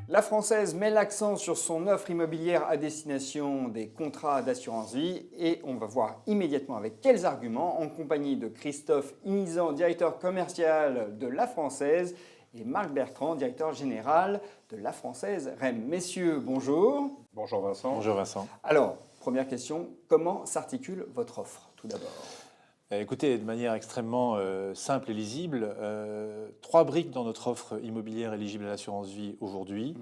La Française met l'accent sur son offre immobilière à destination des contrats d'assurance vie et on va voir immédiatement avec quels arguments en compagnie de Christophe Inizan, directeur commercial de La Française et Marc Bertrand, directeur général de La Française REM. Messieurs, bonjour. Bonjour Vincent. Bonjour Vincent. Alors, première question, comment s'articule votre offre tout d'abord ? Écoutez, de manière extrêmement simple et lisible, 3 briques dans notre offre immobilière éligible à l'assurance vie aujourd'hui.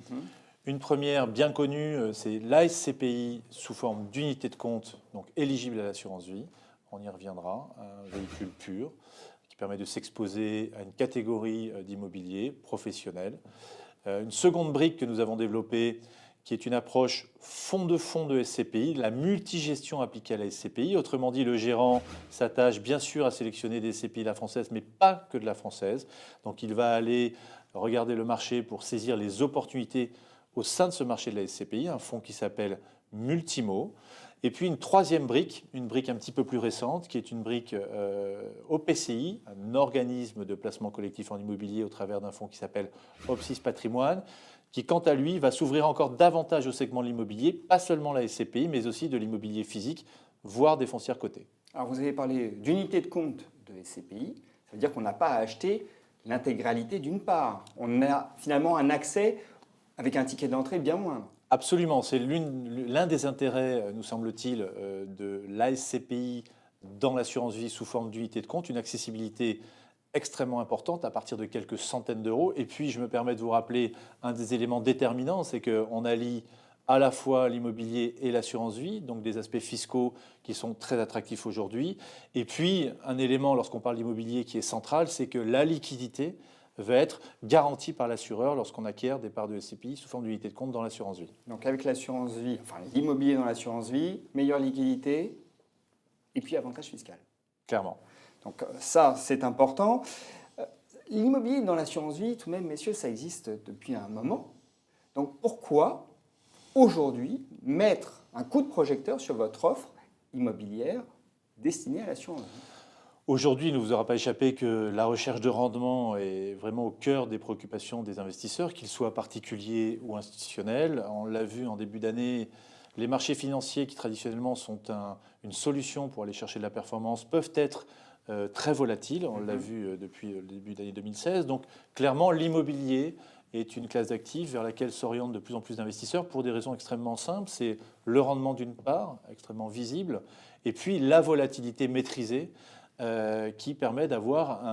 Une première bien connue, c'est l'ASCPI sous forme d'unité de compte, donc éligible à l'assurance vie. On y reviendra, un véhicule pur qui permet de s'exposer à une catégorie d'immobilier professionnel. Une seconde brique que nous avons développée, qui est une approche fonds de SCPI, la multigestion appliquée à la SCPI. Autrement dit, le gérant s'attache bien sûr à sélectionner des SCPI de la Française, mais pas que de la Française. Donc il va aller regarder le marché pour saisir les opportunités au sein de ce marché de la SCPI, un fonds qui s'appelle Multimo. Et puis une troisième brique, une brique un petit peu plus récente, qui est une brique OPCI, un organisme de placement collectif en immobilier au travers d'un fonds qui s'appelle Opsis Patrimoine, qui, quant à lui, va s'ouvrir encore davantage au segment de l'immobilier, pas seulement la SCPI, mais aussi de l'immobilier physique, voire des foncières cotées. Alors, vous avez parlé d'unité de compte de SCPI. Ça veut dire qu'on n'a pas à acheter l'intégralité d'une part. On a finalement un accès avec un ticket d'entrée bien moindre. Absolument. C'est l'un des intérêts, nous semble-t-il, de l'ASCPI dans l'assurance vie sous forme d'unité de compte, une accessibilité extrêmement importante à partir de quelques centaines d'euros. Et puis, je me permets de vous rappeler un des éléments déterminants, c'est qu'on allie à la fois l'immobilier et l'assurance vie, donc des aspects fiscaux qui sont très attractifs aujourd'hui. Et puis, un élément, lorsqu'on parle d'immobilier qui est central, c'est que la liquidité va être garantie par l'assureur lorsqu'on acquiert des parts de SCPI sous forme d'unité de compte dans l'assurance vie. Donc, avec l'assurance vie, enfin l'immobilier dans l'assurance vie, meilleure liquidité et puis avantage fiscal. Clairement. Donc ça, c'est important. L'immobilier dans l'assurance vie, tout de même, messieurs, ça existe depuis un moment. Donc pourquoi, aujourd'hui, mettre un coup de projecteur sur votre offre immobilière destinée à l'assurance vie ? Aujourd'hui, il ne vous aura pas échappé que la recherche de rendement est vraiment au cœur des préoccupations des investisseurs, qu'ils soient particuliers ou institutionnels. On l'a vu en début d'année, les marchés financiers qui traditionnellement sont une solution pour aller chercher de la performance peuvent être très volatile, on l'a vu depuis le début d'année 2016. Donc clairement, l'immobilier est une classe d'actifs vers laquelle s'orientent de plus en plus d'investisseurs pour des raisons extrêmement simples. C'est le rendement d'une part, extrêmement visible, et puis la volatilité maîtrisée qui permet d'avoir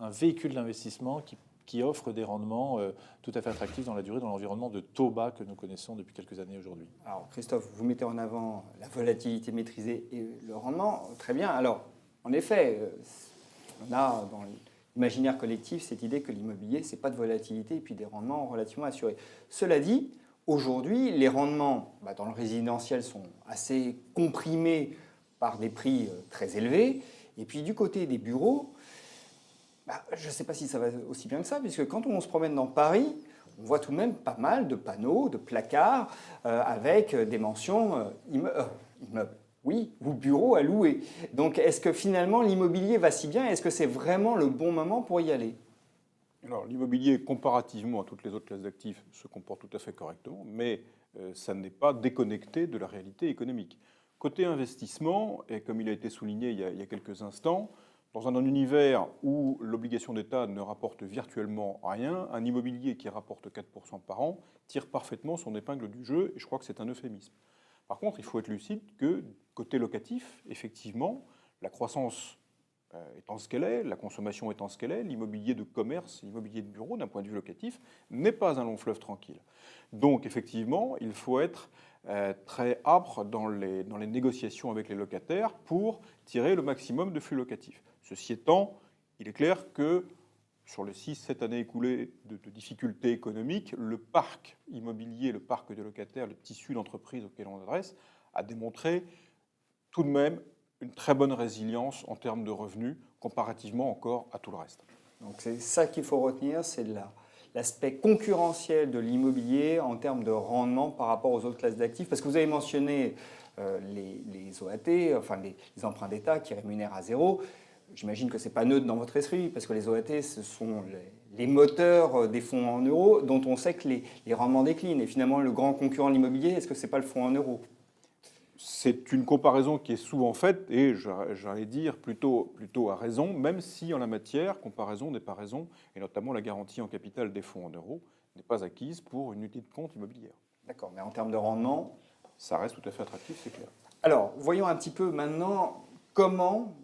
un véhicule d'investissement qui offre des rendements tout à fait attractifs dans la durée, dans l'environnement de taux bas que nous connaissons depuis quelques années aujourd'hui. Alors Christophe, vous mettez en avant la volatilité maîtrisée et le rendement. Très bien. Alors, en effet, on a dans l'imaginaire collectif cette idée que l'immobilier, ce n'est pas de volatilité et puis des rendements relativement assurés. Cela dit, aujourd'hui, les rendements dans le résidentiel sont assez comprimés par des prix très élevés. Et puis du côté des bureaux, je ne sais pas si ça va aussi bien que ça, puisque quand on se promène dans Paris, on voit tout de même pas mal de panneaux, de placards avec des mentions immeubles. Oui, ou bureaux à louer. Donc, est-ce que finalement l'immobilier va si bien ? Est-ce que c'est vraiment le bon moment pour y aller ? Alors, l'immobilier, comparativement à toutes les autres classes d'actifs, se comporte tout à fait correctement, mais ça n'est pas déconnecté de la réalité économique. Côté investissement, et comme il a été souligné il y a quelques instants, dans un univers où l'obligation d'État ne rapporte virtuellement rien, un immobilier qui rapporte 4% par an tire parfaitement son épingle du jeu, et je crois que c'est un euphémisme. Par contre, il faut être lucide que côté locatif, effectivement, la croissance étant ce qu'elle est, la consommation étant ce qu'elle est, l'immobilier de commerce, l'immobilier de bureau, d'un point de vue locatif, n'est pas un long fleuve tranquille. Donc, effectivement, il faut être très âpre dans les négociations avec les locataires pour tirer le maximum de flux locatifs. Ceci étant, il est clair que sur les 6-7 années écoulées de difficultés économiques, le parc immobilier, le parc de locataires, le tissu d'entreprises auquel on adresse, a démontré tout de même une très bonne résilience en termes de revenus, comparativement encore à tout le reste. Donc c'est ça qu'il faut retenir, c'est l'aspect concurrentiel de l'immobilier en termes de rendement par rapport aux autres classes d'actifs. Parce que vous avez mentionné les OAT, enfin les emprunts d'État qui rémunèrent à zéro. J'imagine que ce n'est pas neutre dans votre esprit, parce que les OAT, ce sont les moteurs des fonds en euros dont on sait que les rendements déclinent. Et finalement, le grand concurrent de l'immobilier, est-ce que ce n'est pas le fonds en euros? C'est une comparaison qui est souvent faite, et j'allais dire plutôt à raison, même si en la matière, comparaison n'est pas raison, et notamment la garantie en capital des fonds en euros n'est pas acquise pour une unité de compte immobilière. D'accord, mais en termes de rendement, ça reste tout à fait attractif, c'est clair. Alors, voyons un petit peu maintenant comment,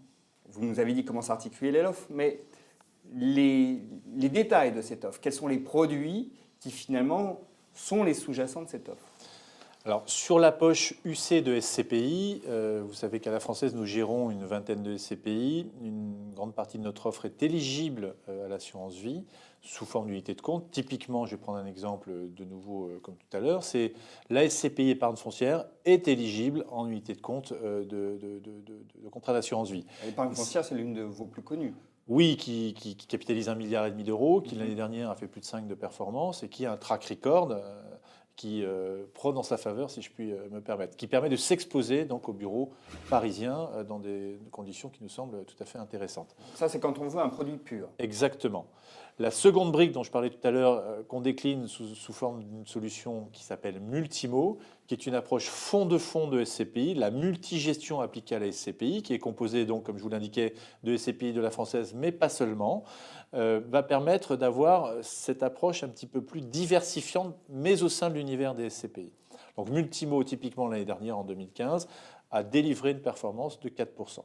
vous nous avez dit comment s'articuler l'offre, mais les détails de cette offre. Quels sont les produits qui finalement sont les sous-jacents de cette offre? Alors, sur la poche UC de SCPI, vous savez qu'à la française, nous gérons une vingtaine de SCPI. Une grande partie de notre offre est éligible à l'assurance vie sous forme d'unité de compte. Typiquement, je vais prendre un exemple de nouveau comme tout à l'heure, c'est la SCPI épargne foncière est éligible en unité de compte de contrat d'assurance vie. L'épargne foncière, c'est l'une de vos plus connues. Oui, qui capitalise 1,5 milliard d'euros, qui l'année dernière a fait plus de 5 de performance et qui a un track record qui prône en sa faveur, si je puis me permettre, qui permet de s'exposer donc au bureau parisien dans des conditions qui nous semblent tout à fait intéressantes. Ça, c'est quand on veut un produit pur. Exactement. La seconde brique dont je parlais tout à l'heure, qu'on décline sous forme d'une solution qui s'appelle Multimo, qui est une approche fond de SCPI, la multigestion appliquée à la SCPI, qui est composée, donc, comme je vous l'indiquais, de SCPI de la française, mais pas seulement, va permettre d'avoir cette approche un petit peu plus diversifiante, mais au sein de l'univers des SCPI. Donc Multimo, typiquement l'année dernière, en 2015, a délivré une performance de 4%.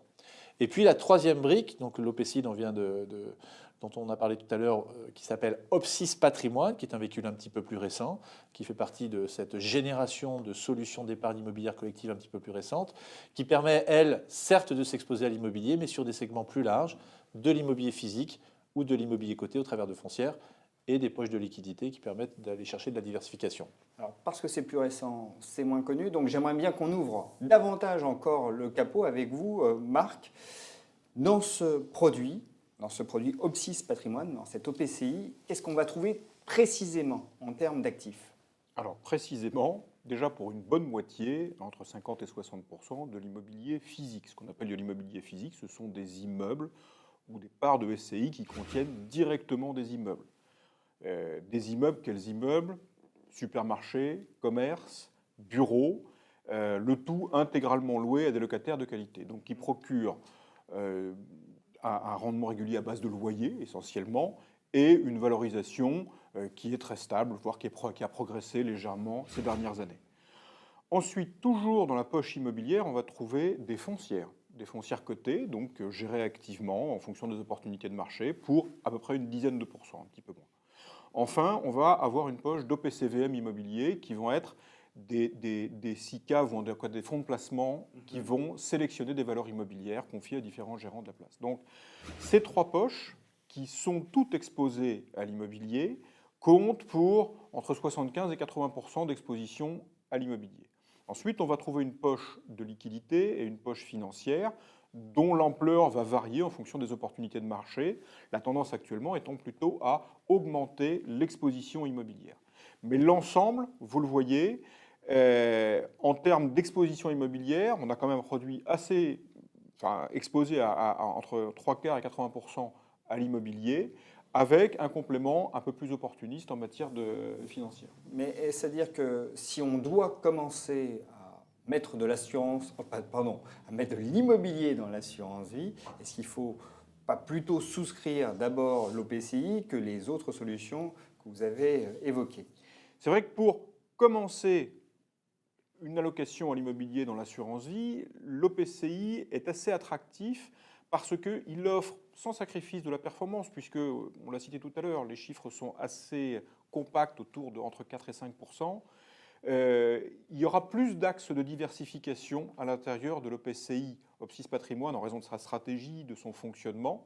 Et puis la troisième brique, donc l'OPCI dont on a parlé tout à l'heure, qui s'appelle Opsis Patrimoine, qui est un véhicule un petit peu plus récent, qui fait partie de cette génération de solutions d'épargne immobilière collective un petit peu plus récente, qui permet, elle, certes de s'exposer à l'immobilier, mais sur des segments plus larges, de l'immobilier physique ou de l'immobilier coté au travers de foncières et des poches de liquidité qui permettent d'aller chercher de la diversification. Alors, parce que c'est plus récent, c'est moins connu, donc j'aimerais bien qu'on ouvre davantage encore le capot avec vous, Marc, dans ce produit Opsis Patrimoine, dans cette OPCI. Qu'est-ce qu'on va trouver précisément en termes d'actifs? Alors précisément, déjà pour une bonne moitié, entre 50 et 60% de l'immobilier physique. Ce qu'on appelle de l'immobilier physique, ce sont des immeubles ou des parts de SCI qui contiennent directement des immeubles. Des immeubles, quels immeubles? Supermarchés, commerces, bureaux, le tout intégralement loué à des locataires de qualité, donc qui procurent un rendement régulier à base de loyer essentiellement et une valorisation qui est très stable, voire qui a progressé légèrement ces dernières années. Ensuite, toujours dans la poche immobilière, on va trouver des foncières cotées, donc gérées activement en fonction des opportunités de marché pour à peu près une dizaine de pourcents, un petit peu moins. Enfin, on va avoir une poche d'OPCVM immobilier qui vont être des SICAV ou des fonds de placement qui vont sélectionner des valeurs immobilières confiées à différents gérants de la place. Donc, ces trois poches, qui sont toutes exposées à l'immobilier, comptent pour entre 75 et 80% d'exposition à l'immobilier. Ensuite, on va trouver une poche de liquidité et une poche financière dont l'ampleur va varier en fonction des opportunités de marché, la tendance actuellement étant plutôt à augmenter l'exposition immobilière. Mais l'ensemble, vous le voyez, en termes d'exposition immobilière, on a quand même un produit exposé à entre 3 quarts et 80% à l'immobilier, avec un complément un peu plus opportuniste en matière financière. Mais c'est-à-dire que si on doit commencer à mettre de l'assurance, à mettre de l'immobilier dans l'assurance vie, est-ce qu'il ne faut pas plutôt souscrire d'abord l'OPCI que les autres solutions que vous avez évoquées? C'est vrai que pour commencer une allocation à l'immobilier dans l'assurance vie, l'OPCI est assez attractif parce qu'il offre, sans sacrifice de la performance, puisque, on l'a cité tout à l'heure, les chiffres sont assez compacts, autour de entre 4 et 5%, il y aura plus d'axes de diversification à l'intérieur de l'OPCI Opsis Patrimoine en raison de sa stratégie, de son fonctionnement,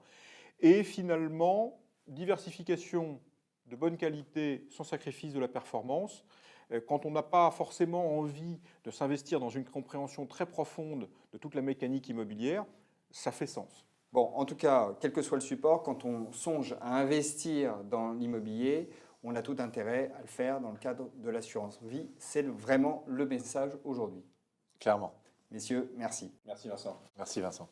et finalement, diversification de bonne qualité sans sacrifice de la performance. Quand on n'a pas forcément envie de s'investir dans une compréhension très profonde de toute la mécanique immobilière, ça fait sens. Bon, en tout cas, quel que soit le support, quand on songe à investir dans l'immobilier, on a tout intérêt à le faire dans le cadre de l'assurance vie. C'est vraiment le message aujourd'hui. Clairement. Messieurs, merci. Merci Vincent. Merci Vincent.